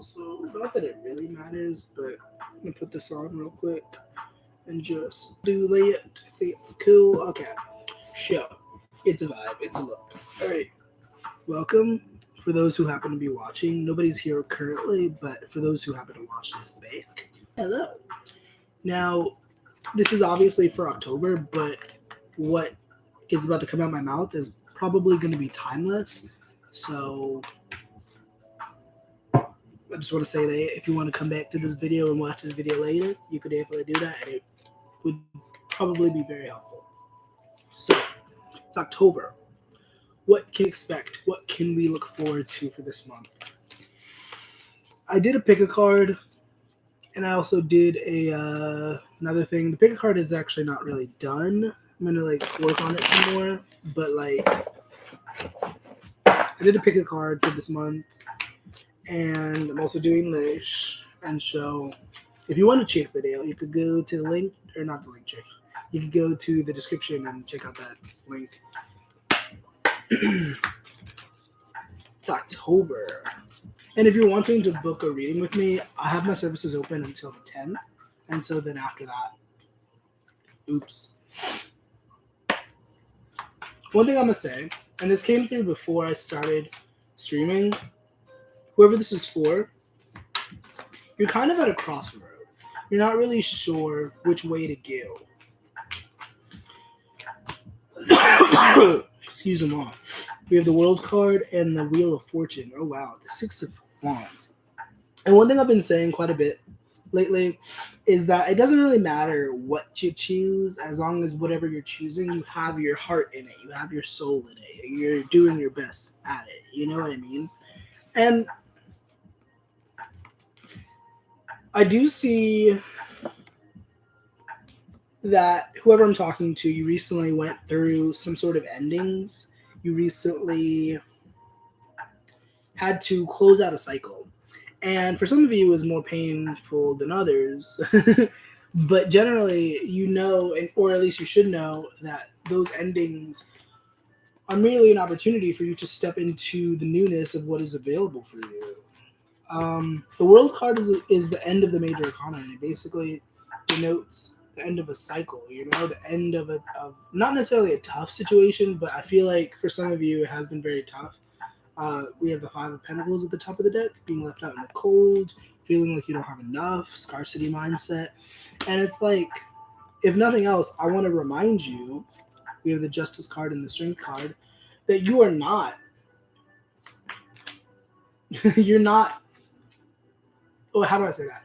also, not that it really matters, but I'm gonna put this on real quick and just do it. I think it's cool. Okay. Show. It's a vibe. It's a look. Alright. Welcome. For those who happen to be watching, nobody's here currently, but for those who happen to watch this back, hello. Now, this is obviously for October, but what is about to come out of my mouth is probably going to be timeless. So I just want to say that if you want to come back to this video and watch this video later, you could definitely do that, and it would probably be very helpful. So it's October. What can we expect? What can we look forward to for this month? I did a pick a card, and I also did a another thing. The pick a card is actually not really done. I'm gonna work on it some more, but I did a pick a card for this month, and I'm also doing this. And so, if you want to check the video, you could go to the link, or not the link, check. You could go to the description and check out that link. It's October. And if you're wanting to book a reading with me, I have my services open until the 10th. And so then after that, oops. One thing I'm going to say, and this came through before I started streaming, whoever this is for, you're kind of at a crossroad. You're not really sure which way to go. Excuse them all. We have the World card and the Wheel of Fortune. Oh, wow. The Six of Wands. And one thing I've been saying quite a bit lately is that it doesn't really matter what you choose, as long as whatever you're choosing, you have your heart in it. You have your soul in it. You're doing your best at it. You know what I mean? And I do see that whoever I'm talking to, you recently went through some sort of endings. You recently had to close out a cycle. And for some of you, it was more painful than others. But generally, you know, or at least you should know, that those endings are merely an opportunity for you to step into the newness of what is available for you. The World card is the end of the major arcana, and it basically denotes the end of a cycle, the end of not necessarily a tough situation, but I feel like for some of you it has been very tough. We have the Five of Pentacles at the top of the deck, being left out in the cold, feeling like you don't have enough, scarcity mindset. And it's like, if nothing else, I want to remind you, we have the Justice card and the Strength card, that you are not, you're not, oh, how do I say that?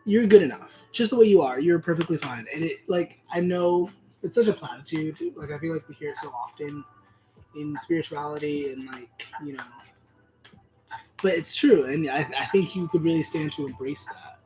You're good enough. Just the way you are, you're perfectly fine. And it, I know it's such a platitude. I feel like we hear it so often in spirituality and but it's true. And I think you could really stand to embrace that.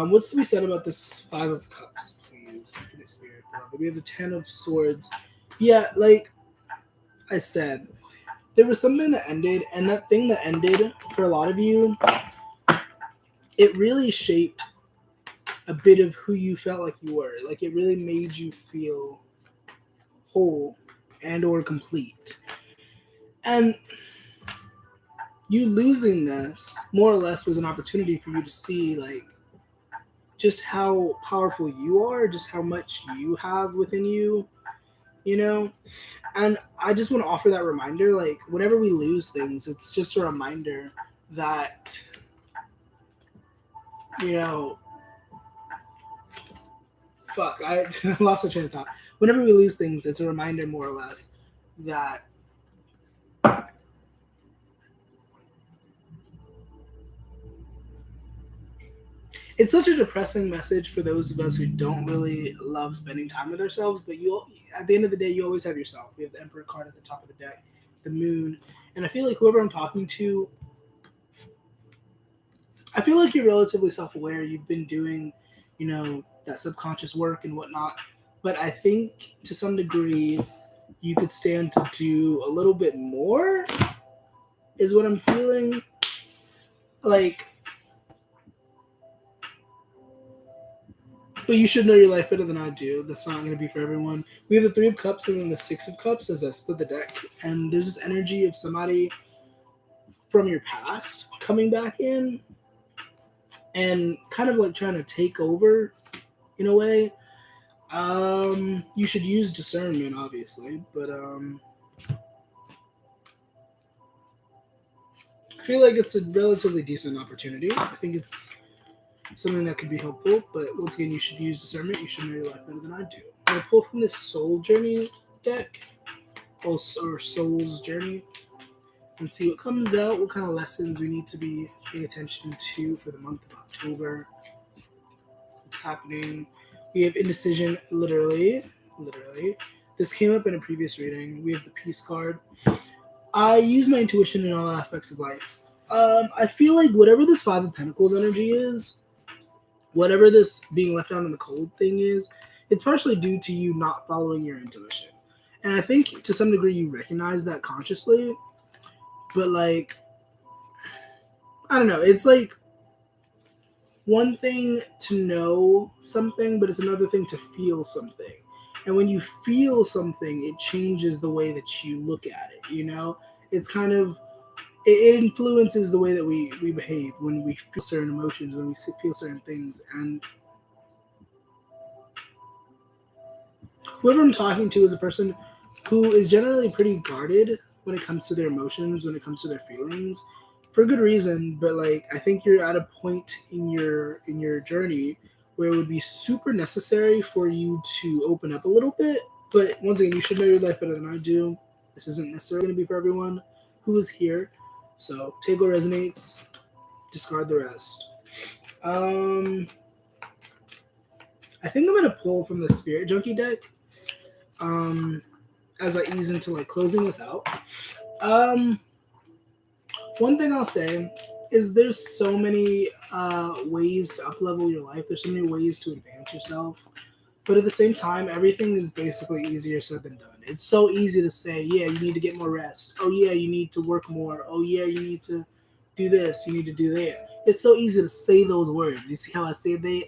What's to be said about this Five of Cups, please? Infinite Spirit. We have the Ten of Swords. Yeah, like I said, there was something that ended, and that thing that ended, for a lot of you, it really shaped a bit of who you felt like you were. It really made you feel whole and or complete. And you losing this more or less was an opportunity for you to see just how powerful you are, just how much you have within you, And I just want to offer that reminder, whenever we lose things, it's just a reminder that, I lost my train of thought. Whenever we lose things, it's a reminder, more or less, that it's such a depressing message for those of us who don't really love spending time with ourselves. But at the end of the day, you always have yourself. We have the Emperor card at the top of the deck, the Moon, and I feel like whoever I'm talking to, I feel like you're relatively self-aware. You've been doing, that subconscious work and whatnot. But I think to some degree, you could stand to do a little bit more, is what I'm feeling. But you should know your life better than I do. That's not going to be for everyone. We have the Three of Cups and then the Six of Cups as I split the deck. And there's this energy of somebody from your past coming back in. and kind of like trying to take over in a way. You should use discernment, obviously, but I feel like it's a relatively decent opportunity. I think it's something that could be helpful, but once again, you should use discernment. You should know your life better than I do. I'm gonna pull from this Soul Journey deck, or Soul's Journey, and see what comes out, what kind of lessons we need to be paying attention to for the month of October. What's happening? We have indecision, literally. This came up in a previous reading. We have the Peace card. I use my intuition in all aspects of life. I feel like whatever this Five of Pentacles energy is, whatever this being left out in the cold thing is, it's partially due to you not following your intuition. And I think to some degree you recognize that consciously, but like, I don't know, it's like one thing to know something, but it's another thing to feel something. And when you feel something, it changes the way that you look at it, you know? It's kind of, it influences the way that we behave when we feel certain emotions, when we feel certain things. And whoever I'm talking to is a person who is generally pretty guarded when it comes to their emotions, when it comes to their feelings, for good reason. But like, I think you're at a point in your journey where it would be super necessary for you to open up a little bit. But once again, you should know your life better than I do. This isn't necessarily going to be for everyone who is here. So take what resonates, discard the rest. I think I'm gonna pull from the Spirit Junkie deck. Um, as I ease into like closing this out. Um, One thing I'll say is there's so many ways to uplevel your life. There's so many ways to advance yourself. But at the same time, everything is basically easier said than done. It's so easy to say, yeah, you need to get more rest. Oh yeah, you need to work more. Oh yeah, you need to do this. You need to do that. It's so easy to say those words. You see how I say that?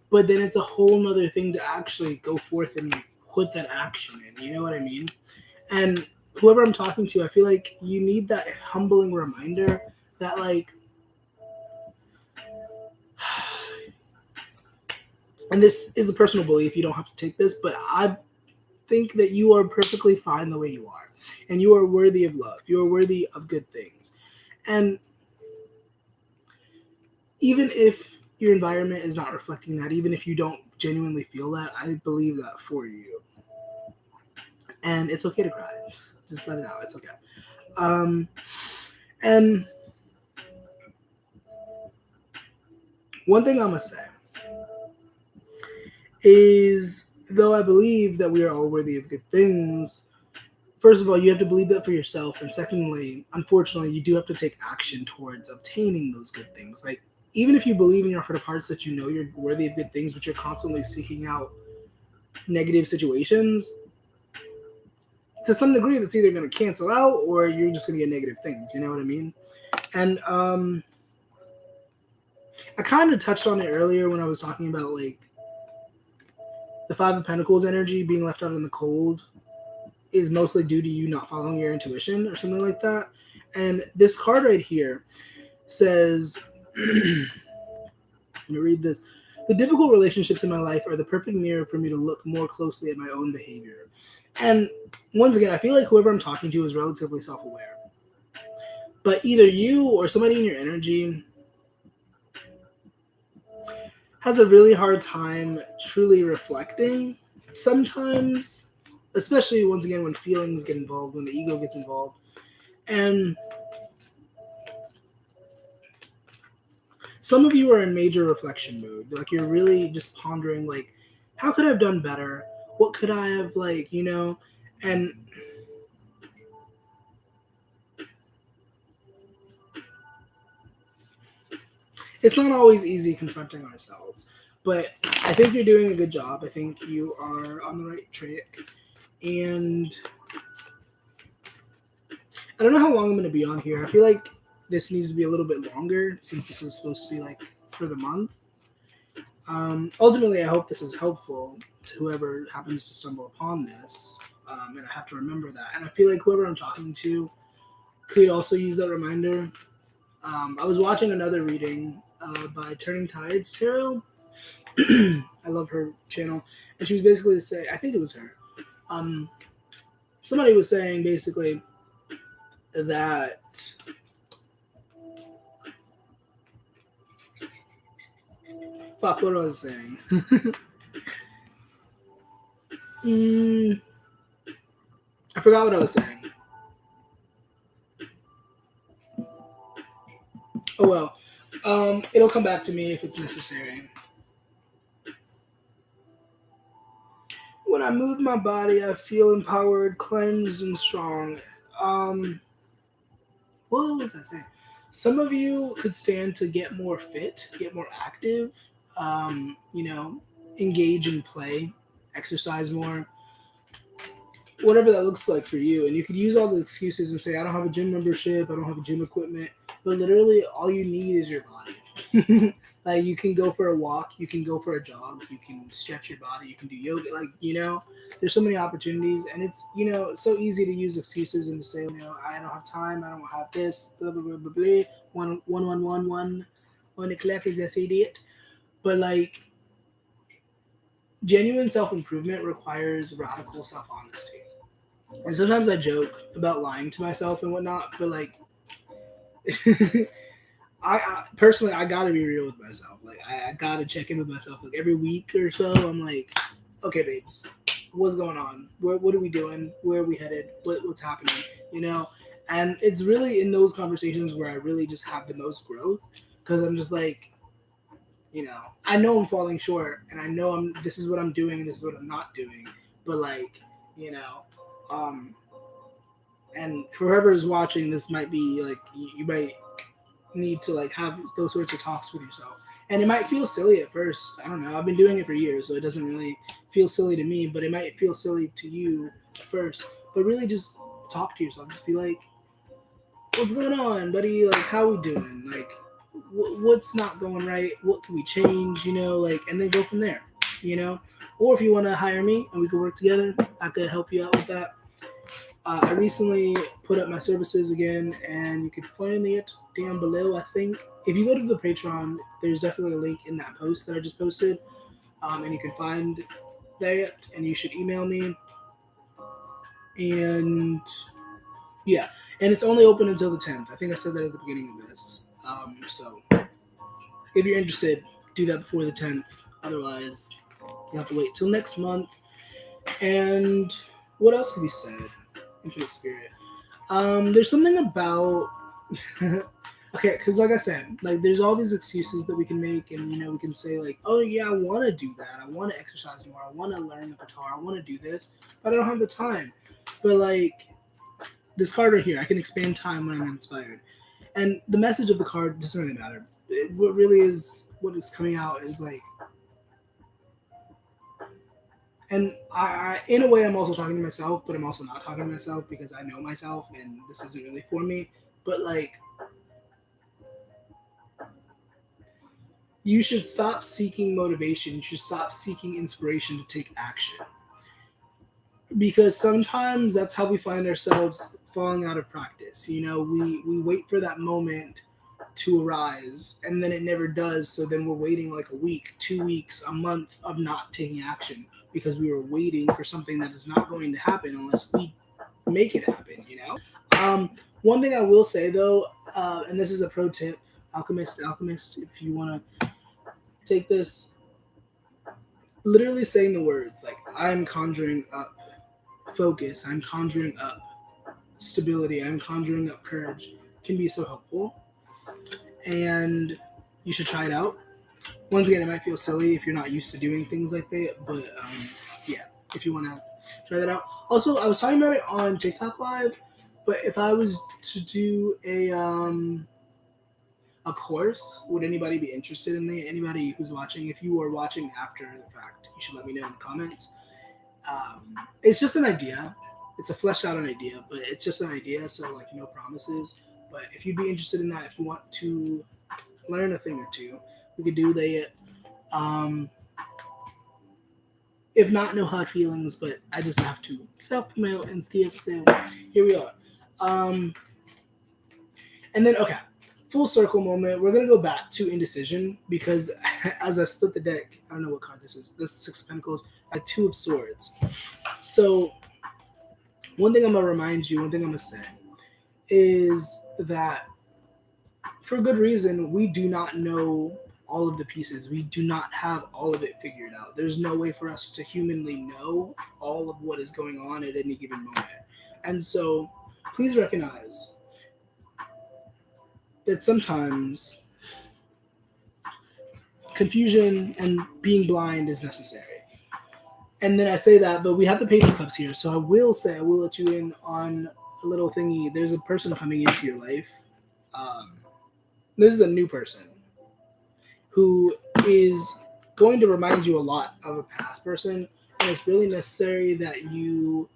But then it's a whole nother thing to actually go forth and like, put that action in. You know what I mean? And whoever I'm talking to, I feel like you need that humbling reminder that like, and this is a personal belief, you don't have to take this, but I think that you are perfectly fine the way you are, and you are worthy of love. You are worthy of good things. And even if your environment is not reflecting that, even if you don't genuinely feel that, I believe that for you. And it's okay to cry. Just let it out. It's okay. Um, and one thing I'm gonna say is, though I believe that we are all worthy of good things, first of all, you have to believe that for yourself. And secondly, unfortunately, you do have to take action towards obtaining those good things. Like, even if you believe in your heart of hearts that you know you're worthy of good things, but you're constantly seeking out negative situations, to some degree, that's either going to cancel out or you're just going to get negative things. You know what I mean? And I kind of touched on it earlier when I was talking about like the Five of Pentacles energy being left out in the cold is mostly due to you not following your intuition or something like that. And this card right here says, let me read this. The difficult relationships in my life are the perfect mirror for me to look more closely at my own behavior. And once again, I feel like whoever I'm talking to is relatively self-aware. But either you or somebody in your energy has a really hard time truly reflecting sometimes, especially once again when feelings get involved, when the ego gets involved. And some of you are in major reflection mode. Like, you're really just pondering, like, how could I have done better? What could I have, like, you know? And it's not always easy confronting ourselves. But I think you're doing a good job. I think you are on the right track. And I don't know how long I'm going to be on here. I feel like this needs to be a little bit longer since this is supposed to be like for the month. Ultimately, I hope this is helpful to whoever happens to stumble upon this. And I have to remember that. And I feel like whoever I'm talking to could also use that reminder. I was watching another reading by Turning Tides Tarot. I love her channel, and she was basically saying, I think it was her. Somebody was saying basically that fuck. What was I saying? I forgot what I was saying. Oh well. It'll come back to me if it's necessary. When I move my body, I feel empowered, cleansed, and strong. What was I saying? Some of you could stand to get more fit, get more active, you know, engage in play, exercise more, whatever that looks like for you. And you could use all the excuses and say, I don't have a gym membership, I don't have a gym equipment, but literally all you need is your body. Like you can go for a walk, you can go for a jog, you can stretch your body, you can do yoga, like, you know, there's so many opportunities, and it's, you know, it's so easy to use excuses and to say, you know, I don't have time, I don't have this, blah blah blah blah blah. One o'clock is this idiot. But like genuine self improvement requires radical self honesty. And sometimes I joke about lying to myself and whatnot, but like I personally I gotta be real with myself. Like I gotta check in with myself like every week or so. I'm like, okay, babes, what's going on? What are we doing? Where are we headed? What's happening? You know, and it's really in those conversations where I really just have the most growth because I'm just like, you know, I know I'm falling short, and I know this is what I'm doing and this is what I'm not doing. But like, you know, and for whoever is watching, this might be like you might need to like have those sorts of talks with yourself. And it might feel silly at first. I don't know. I've been doing it for years, so it doesn't really feel silly to me, but it might feel silly to you at first. But really just talk to yourself. Just be like, what's going on, buddy? Like, how we doing? Like, what's not going right? What can we change? You know, like, and then go from there, you know? Or if you want to hire me and we can work together, I could help you out with that. I recently put up my services again, and you can find it down below, I think. If you go to the Patreon, there's definitely a link in that post that I just posted, and you can find that, and you should email me. And yeah, and it's only open until the 10th. I think I said that at the beginning of this. So if you're interested, do that before the 10th. Otherwise, you have to wait till next month. And what else could be said? Infinite Spirit. There's something about okay, because like I said, like there's all these excuses that we can make, and you know we can say like, oh yeah, I want to do that, I want to exercise more, I want to learn the guitar, I want to do this, but I don't have the time. But like this card right here, I can expand time when I'm inspired, and the message of the card doesn't really matter. What really is what is coming out is like. And I, in a way, I'm also talking to myself, but I'm also not talking to myself because I know myself, and this isn't really for me. But like, you should stop seeking motivation. You should stop seeking inspiration to take action, because sometimes that's how we find ourselves falling out of practice. You know, we wait for that moment to arise, and then it never does. So then we're waiting like a week, 2 weeks, a month of not taking action because we were waiting for something that is not going to happen unless we make it happen, you know? One thing I will say though, and this is a pro tip, alchemist, if you want to take this, literally saying the words like, I'm conjuring up focus, I'm conjuring up stability, I'm conjuring up courage, can be so helpful. And you should try it out. Once again, it might feel silly if you're not used to doing things like that, but yeah, if you want to try that out. Also, I was talking about it on TikTok Live, but if I was to do a course, would anybody be interested in it? Anybody who's watching, if you are watching after the fact, you should let me know in the comments. It's just an idea. It's a fleshed out an idea, but it's just an idea, so like no promises. But if you'd be interested in that, if you want to learn a thing or two, we could do that. If not, no hard feelings, but I just have to self-promote and still here we are. And then, okay, full circle moment. We're gonna go back to indecision because as I split the deck, I don't know what card this is. This Six of Pentacles, I had Two of Swords. So one thing I'm gonna remind you, one thing I'm gonna say is that for good reason, we do not know all of the pieces. We do not have all of it figured out. There's no way for us to humanly know all of what is going on at any given moment. And so please recognize that sometimes confusion and being blind is necessary. And then I say that, but we have the Page of Cups here. So I will say, I will let you in on a little thingy. There's a person coming into your life. Um, this is a new person who is going to remind you a lot of a past person. And it's really necessary that you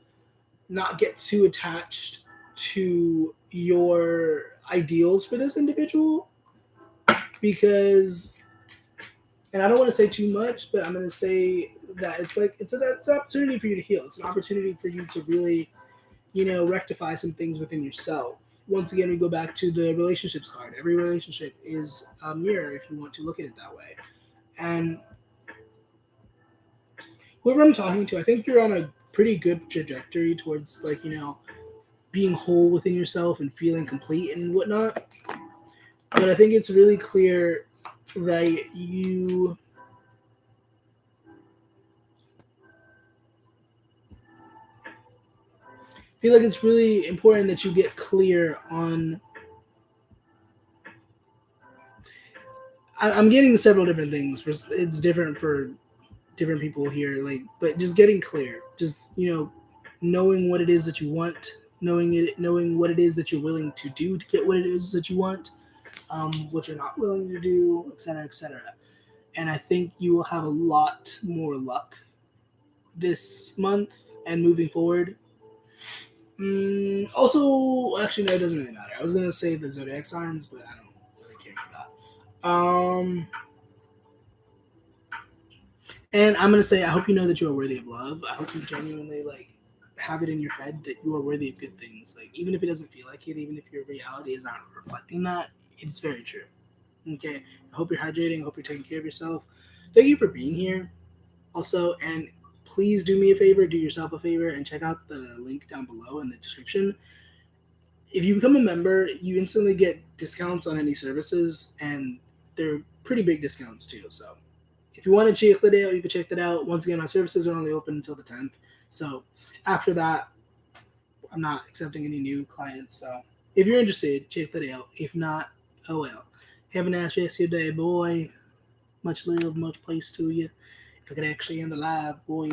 not get too attached to your ideals for this individual because, and I don't want to say too much, but I'm going to say that it's an opportunity for you to heal. It's an opportunity for you to really, rectify some things within yourself. Once again, we go back to the relationships card. Every relationship is a mirror if you want to look at it that way. And whoever I'm talking to, I think you're on a pretty good trajectory towards being whole within yourself and feeling complete and whatnot. But I think it's really clear that you feel like it's really important that you get clear on. I'm getting several different things. It's different for different people here, but just getting clear, just knowing what it is that you want, knowing what it is that you're willing to do to get what it is that you want, what you're not willing to do, etc., etc. And I think you will have a lot more luck this month and moving forward. Also, actually, no, it doesn't really matter. I was gonna say the zodiac signs, but I don't really care for that. And I'm gonna say, I hope you know that you are worthy of love. I hope you genuinely have it in your head that you are worthy of good things. Like even if it doesn't feel like it, even if your reality is not reflecting that, it's very true. Okay. I hope you're hydrating. I hope you're taking care of yourself. Thank you for being here. Also, and please do me a favor, do yourself a favor, and check out the link down below in the description. If you become a member, you instantly get discounts on any services, and they're pretty big discounts too. So if you want to check that out, you can check that out. Once again, my services are only open until the 10th. So after that, I'm not accepting any new clients. So if you're interested, check that out. If not, oh well. Have a nice rest of your day, boy. Much love, much place to you. If I could actually end the live, boy.